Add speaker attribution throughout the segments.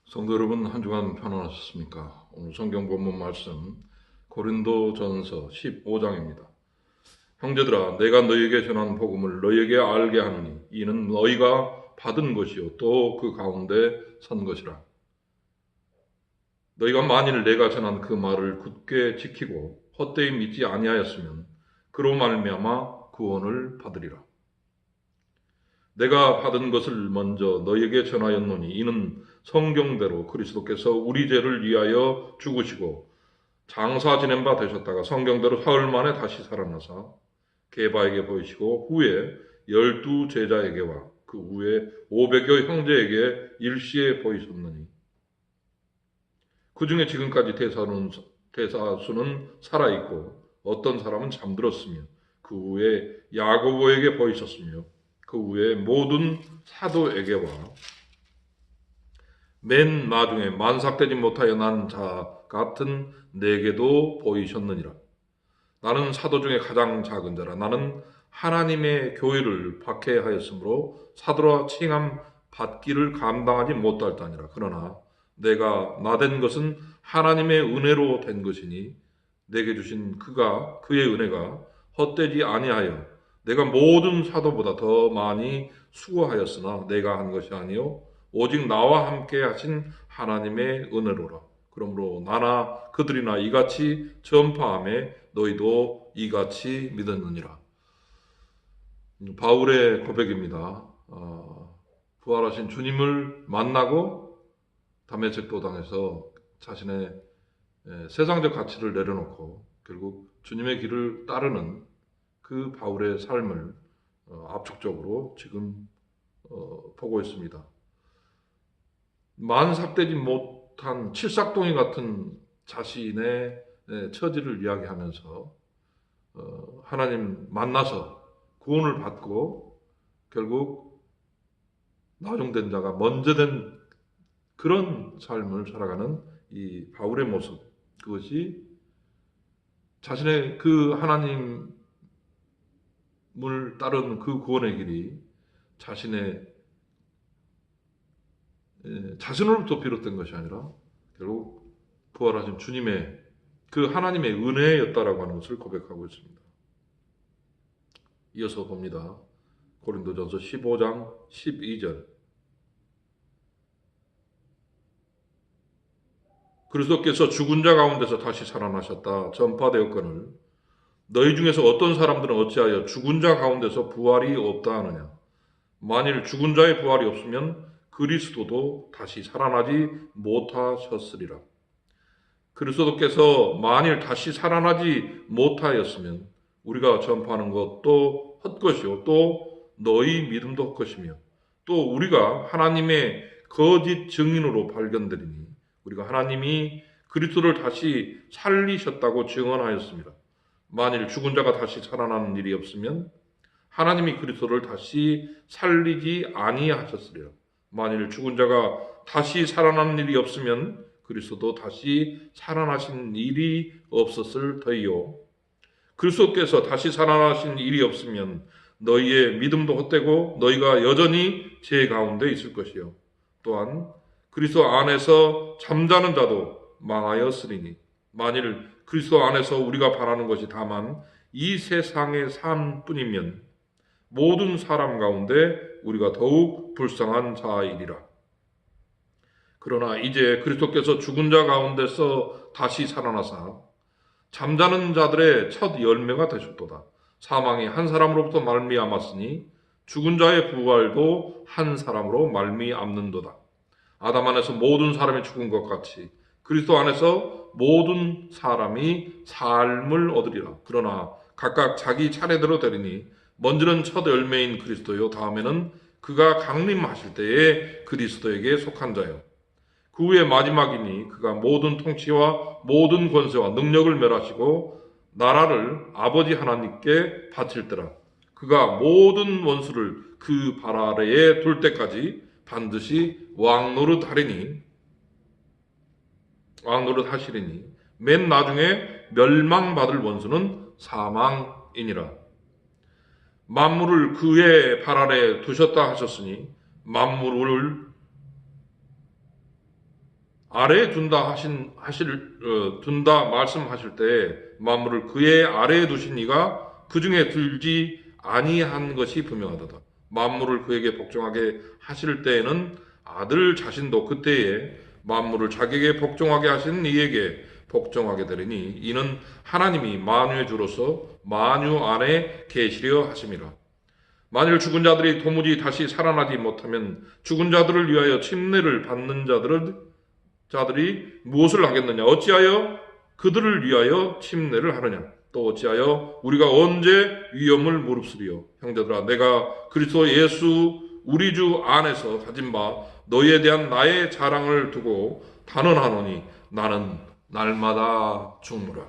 Speaker 1: 성도 여러분, 한 주간 평안하셨습니까? 오늘 성경 본문 말씀 고린도전서 15장입니다. 형제들아, 내가 너희에게 전한 복음을 너희에게 알게 하노니 이는 너희가 받은 것이요 또 그 가운데 선 것이라. 너희가 만일 내가 전한 그 말을 굳게 지키고 헛되이 믿지 아니하였으면 그로 말미암아 구원을 받으리라. 내가 받은 것을 먼저 너희에게 전하였노니 이는 성경대로 그리스도께서 우리 죄를 위하여 죽으시고 장사 지낸 바 되셨다가 성경대로 사흘 만에 다시 살아나사 게바에게 보이시고 후에 12 제자에게와 그 후에 500여 형제에게 일시에 보이셨느니 그 중에 지금까지 대사수는 살아있고 어떤 사람은 잠들었으며 그 후에 야고보에게 보이셨으며 그 후에 모든 사도에게와 맨 나중에 만삭되지 못하여 난 자 같은 내게도 보이셨느니라. 나는 사도 중에 가장 작은 자라. 나는 하나님의 교회를 박해하였으므로 사도라 칭함 받기를 감당하지 못할지니라. 그러나 내가 나된 것은 하나님의 은혜로 된 것이니 내게 주신 그의 은혜가 헛되지 아니하여 내가 모든 사도보다 더 많이 수고하였으나 내가 한 것이 아니요 오직 나와 함께 하신 하나님의 은혜로라. 그러므로 나나 그들이나 이같이 전파함에 너희도 이같이 믿었느니라. 바울의 고백입니다. 부활하신 주님을 만나고 다메섹 도당에서 자신의 세상적 가치를 내려놓고 결국 주님의 길을 따르는 그 바울의 삶을 압축적으로 지금 보고 있습니다. 만삭되지 못한 칠삭동이 같은 자신의 처지를 이야기하면서 하나님 만나서 구원을 받고 결국 나중된 자가 먼저 된 그런 삶을 살아가는 이 바울의 모습, 그것이 자신의 그 하나님을 따르는 그 구원의 길이 자신으로부터 비롯된 것이 아니라 결국 부활하신 주님의 그 하나님의 은혜였다라고 하는 것을 고백하고 있습니다. 이어서 봅니다. 고린도전서 15장 12절. 그리스도께서 죽은 자 가운데서 다시 살아나셨다 전파되었거늘 너희 중에서 어떤 사람들은 어찌하여 죽은 자 가운데서 부활이 없다 하느냐. 만일 죽은 자의 부활이 없으면 그리스도도 다시 살아나지 못하셨으리라. 그리스도께서 만일 다시 살아나지 못하였으면 우리가 전파하는 것도 헛것이요 또 너희 믿음도 헛것이며 또 우리가 하나님의 거짓 증인으로 발견되리니 우리가 하나님이 그리스도를 다시 살리셨다고 증언하였습니다. 만일 죽은 자가 다시 살아나는 일이 없으면 하나님이 그리스도를 다시 살리지 아니하셨으리라. 만일 죽은 자가 다시 살아나는 일이 없으면 그리스도도 다시 살아나신 일이 없었을 터이요. 그리스도께서 다시 살아나신 일이 없으면 너희의 믿음도 헛되고 너희가 여전히 죄 가운데 있을 것이요. 또한 그리스도 안에서 잠자는 자도 망하였으리니 만일 그리스도 안에서 우리가 바라는 것이 다만 이 세상의 삶뿐이면 모든 사람 가운데 우리가 더욱 불쌍한 자이리라. 그러나 이제 그리스도께서 죽은 자 가운데서 다시 살아나사 잠자는 자들의 첫 열매가 되셨도다. 사망이 한 사람으로부터 말미암았으니 죽은 자의 부활도 한 사람으로 말미암는도다. 아담 안에서 모든 사람이 죽은 것 같이 그리스도 안에서 모든 사람이 삶을 얻으리라. 그러나 각각 자기 차례대로 되리니 먼저는 첫 열매인 그리스도요 다음에는 그가 강림하실 때에 그리스도에게 속한 자요 그 후에 마지막이니 그가 모든 통치와 모든 권세와 능력을 멸하시고 나라를 아버지 하나님께 바칠 때라. 그가 모든 원수를 그 발 아래에 둘 때까지 반드시 왕노릇 하시리니 맨 나중에 멸망받을 원수는 사망이니라. 만물을 그의 발 아래 두셨다 하셨으니 만물을 아래에 둔다 말씀하실 때 만물을 그의 아래에 두신 이가 그 중에 들지 아니한 것이 분명하도다. 만물을 그에게 복종하게 하실 때에는 아들 자신도 그때에 만물을 자기에게 복종하게 하신 이에게 복종하게 되리니 이는 하나님이 만유의 주로서 만유 안에 계시려 하심이라. 만일 죽은 자들이 도무지 다시 살아나지 못하면 죽은 자들을 위하여 침례를 받는 자들이 무엇을 하겠느냐? 어찌하여 그들을 위하여 침례를 하느냐? 또 어찌하여 우리가 언제 위험을 무릅쓰리요? 형제들아, 내가 그리스도 예수 우리 주 안에서 가진 바 너희에 대한 나의 자랑을 두고 단언하노니 나는 날마다 죽노라.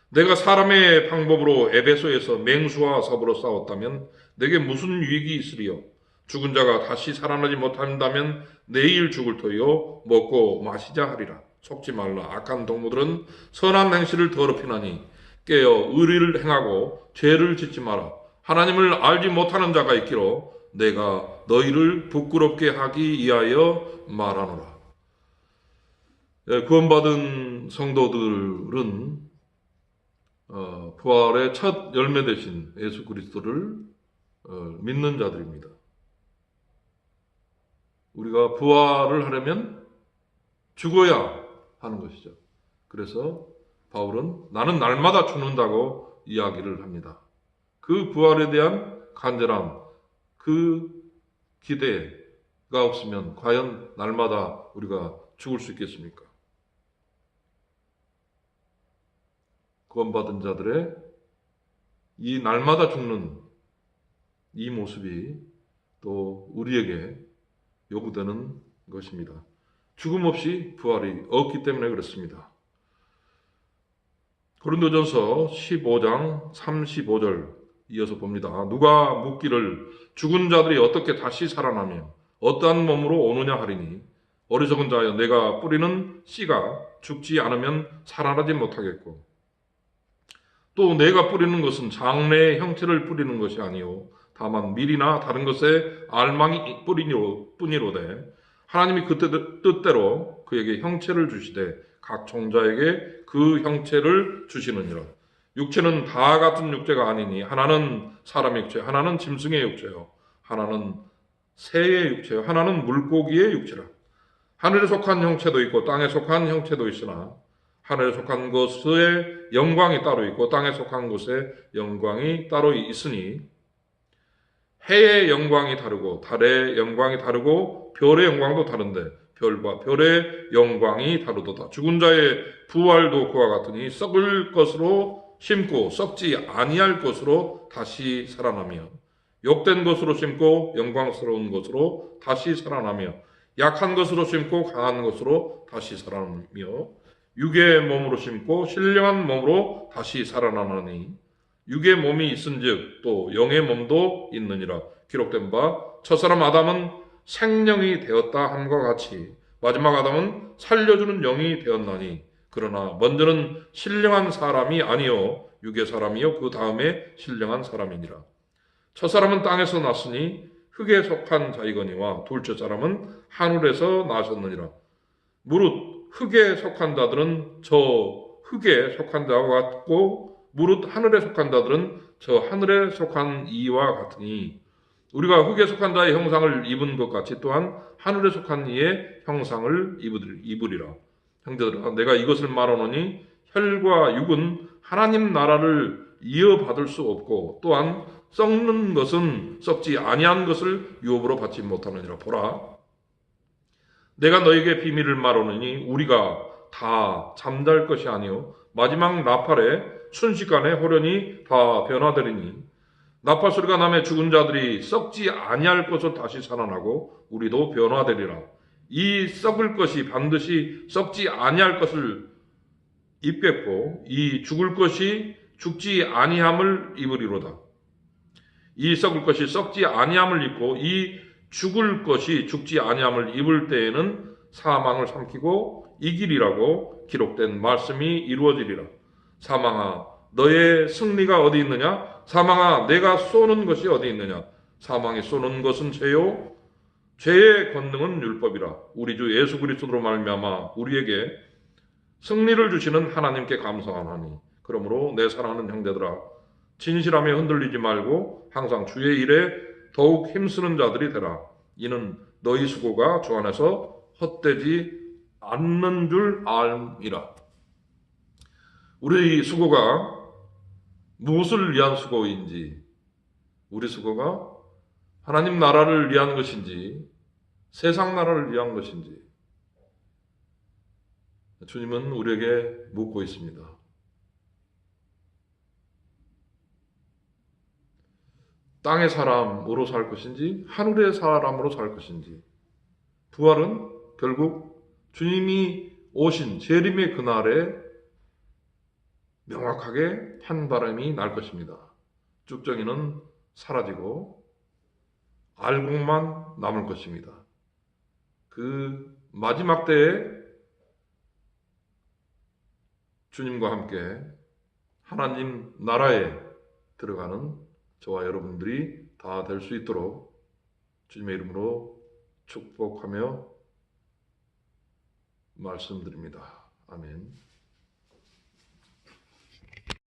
Speaker 1: 내가 사람의 방법으로 에베소에서 맹수와 섭으로 싸웠다면 내게 무슨 유익이 있으리요? 죽은 자가 다시 살아나지 못한다면 내일 죽을 터이요 먹고 마시자 하리라. 속지 말라. 악한 동무들은 선한 행실을 더럽히나니 깨어 의리를 행하고 죄를 짓지 마라. 하나님을 알지 못하는 자가 있기로 내가 너희를 부끄럽게 하기 위하여 말하노라. 구원받은 성도들은 부활의 첫 열매 되신 예수 그리스도를 믿는 자들입니다. 우리가 부활을 하려면 죽어야 하는 것이죠. 그래서 바울은 나는 날마다 죽는다고 이야기를 합니다. 그 부활에 대한 간절함, 그 기대가 없으면 과연 날마다 우리가 죽을 수 있겠습니까? 구원받은 자들의 이 날마다 죽는 이 모습이 또 우리에게 요구되는 것입니다. 죽음 없이 부활이 없기 때문에 그렇습니다. 고린도전서 15장 35절 이어서 봅니다. 누가 묻기를 죽은 자들이 어떻게 다시 살아나며 어떠한 몸으로 오느냐 하리니 어리석은 자여 내가 뿌리는 씨가 죽지 않으면 살아나지 못하겠고 또 내가 뿌리는 것은 장래의 형체를 뿌리는 것이 아니요 다만 밀이나 다른 것에 알망이 뿐이로되 하나님이 그 뜻대로 그에게 형체를 주시되 각 종자에게 그 형체를 주시느니라. 육체는 다 같은 육체가 아니니 하나는 사람의 육체, 하나는 짐승의 육체요, 하나는 새의 육체요, 하나는 물고기의 육체라. 하늘에 속한 형체도 있고 땅에 속한 형체도 있으나 하늘에 속한 것의 영광이 따로 있고 땅에 속한 것의 영광이 따로 있으니 해의 영광이 다르고 달의 영광이 다르고 별의 영광도 다른데 별과 별의 영광이 다르도다. 죽은 자의 부활도 그와 같으니 썩을 것으로 심고 썩지 아니할 것으로 다시 살아나며 욕된 것으로 심고 영광스러운 것으로 다시 살아나며 약한 것으로 심고 강한 것으로 다시 살아나며 육의 몸으로 심고 신령한 몸으로 다시 살아나나니 육의 몸이 있은즉 또 영의 몸도 있느니라. 기록된 바 첫사람 아담은 생령이 되었다 함과 같이 마지막 아담은 살려주는 영이 되었나니 그러나 먼저는 신령한 사람이 아니요 육의 사람이요 그 다음에 신령한 사람이니라. 첫사람은 땅에서 났으니 흙에 속한 자이거니와 둘째 사람은 하늘에서 나셨느니라. 무릇 흙에 속한 자들은 저 흙에 속한 자와 같고 무릇 하늘에 속한 자들은 저 하늘에 속한 이와 같으니 우리가 흙에 속한 자의 형상을 입은 것 같이 또한 하늘에 속한 이의 형상을 입으리라. 형제들아 내가 이것을 말하노니 혈과 육은 하나님 나라를 이어받을 수 없고 또한 썩는 것은 썩지 아니한 것을 유업으로 받지 못하느니라. 보라 내가 너에게 비밀을 말하노니 우리가 다 잠잘 것이 아니요 마지막 나팔에 순식간에 호련히 다 변화되리니 나팔 소리가 나매 죽은 자들이 썩지 아니할 것으로 다시 살아나고 우리도 변화되리라. 이 썩을 것이 반드시 썩지 아니할 것을 입겠고 이 죽을 것이 죽지 아니함을 입으리로다. 이 썩을 것이 썩지 아니함을 입고 이 죽을 것이 죽지 아니함을 입을 때에는 사망을 삼키고 이기리라고 기록된 말씀이 이루어지리라. 사망아 너의 승리가 어디 있느냐? 사망아 내가 쏘는 것이 어디 있느냐? 사망이 쏘는 것은 죄요 죄의 권능은 율법이라. 우리 주 예수 그리스도로 말미암아 우리에게 승리를 주시는 하나님께 감사하나니. 그러므로 내 사랑하는 형제들아, 진실함에 흔들리지 말고 항상 주의 일에 더욱 힘쓰는 자들이 되라. 이는 너희 수고가 주 안에서 헛되지 않는 줄 알미라. 우리 수고가 무엇을 위한 수고인지, 우리 수고가 하나님 나라를 위한 것인지 세상 나라를 위한 것인지 주님은 우리에게 묻고 있습니다. 땅의 사람으로 살 것인지 하늘의 사람으로 살 것인지, 부활은 결국 주님이 오신 재림의 그날에 명확하게 판바람이 날 것입니다. 쭉정이는 사라지고 알곡만 남을 것입니다. 그 마지막 때에 주님과 함께 하나님 나라에 들어가는 저와 여러분들이 다 될 수 있도록 주님의 이름으로 축복하며 말씀드립니다. 아멘.